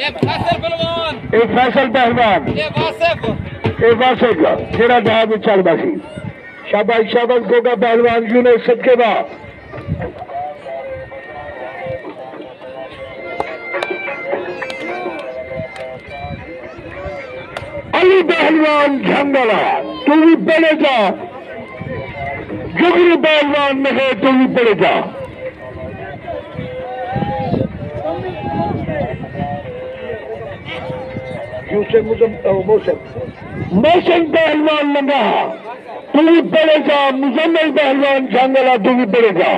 एक फैसल पहलवान एक वासिफ जेड़ा जहां में चल बासी शाबाश शाबाश गोगा पहलवान यूनुस सदके बा अली पहलवान झंगला तू भी पड़े जा जुगरी पहलवान में है तू भी पड़े जा मौसम पहलवान लंगा तू भी पड़े जा मुजम्मल पहलवान झंगला तू भी पड़े जा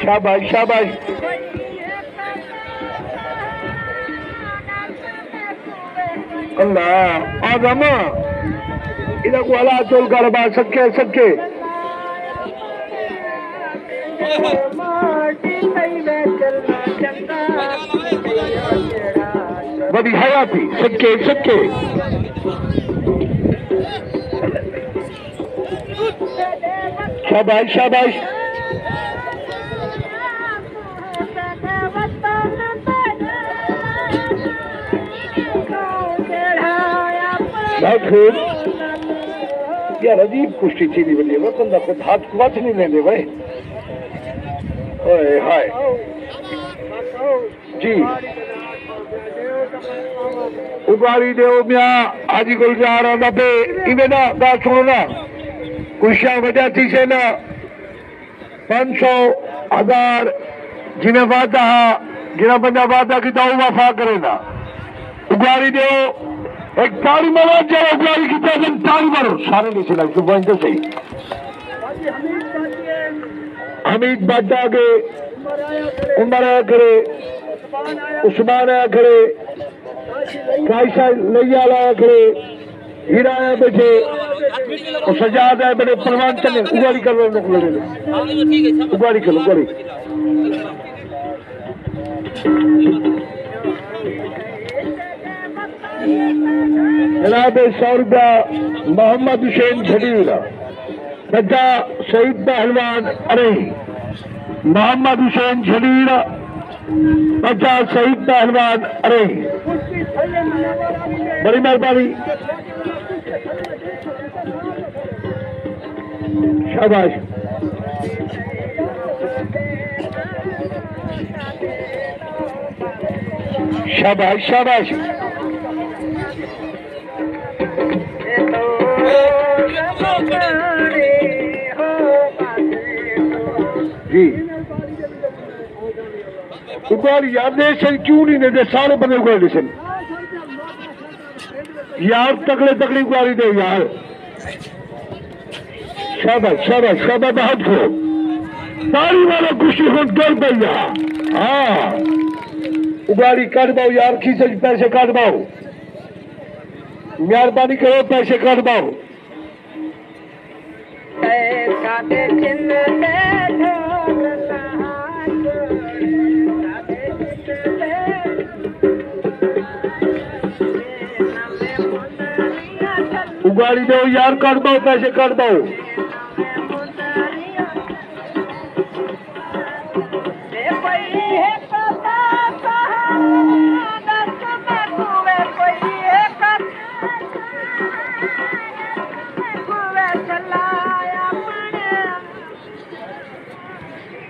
शाबाश शाबाश अल्लाह आदम इधर को अला चोल कर बात सबके सबके बड़ी हयाती सबके सबके शाबाश शाबाश यार अजीब कुश्ती चीनी बनी है बंदा खुद हाथ कुछ नहीं लेने भाई ओए हाय जी उबारी दे मियां हाजी गुलजार आंदा पे इवें ना बात सुनो ना कुशियां वजह थी से ना 500 1000 जिन्हें वादा जिन्हें बंदा वादा की तो वफा करे ना उबारी दे एक ताली मारो जरा उगारी की तरफ ताली मारो सारे नीचे लग तो बंद सही हमीद बाटा के उमर आया करे उस्मान आया करे कायसा लैया आया करे हीरा आया बैठे और सजाद आया बड़े परवान चले उगारी कर लो उगारी कर लो उगारी जनाब 100 रुपया मोहम्मद हुसैन झड़ीला बच्चा शहीद पहलवान अरे मोहम्मद हुसैन झड़ीला बच्चा शहीद पहलवान अरे बड़ी मेहरबानी शाबाश शाबाश शाबाश जी उगार यार देशन क्यों नहीं देते सारे बंदे उगार देशन यार तगड़े तगड़ी उगारी दे यार शाबाश शाबाश शाबाश बहुत खो ताली वाला खुशी हो कर भैया हाँ उगारी काट पाओ यार खींच पैसे काट पाओ मेहरबानी करो पैसे काट पाओ उगाड़ी दो यार काट पाओ पैसे काट पाओ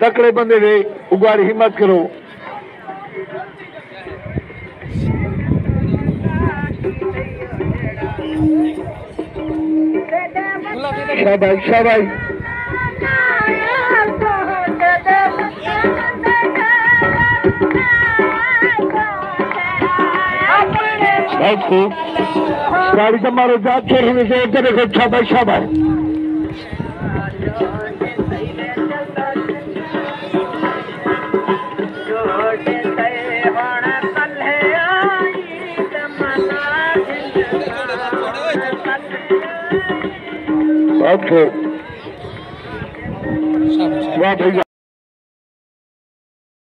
तकड़े बंदे दे उगाड़ी हिम्मत करो शाबाश शाबाश बहुत खूब गाड़ी तुम्हारे जात छोड़ने से देखो शाबाश शाबाश बहुत खूब वाह भैया।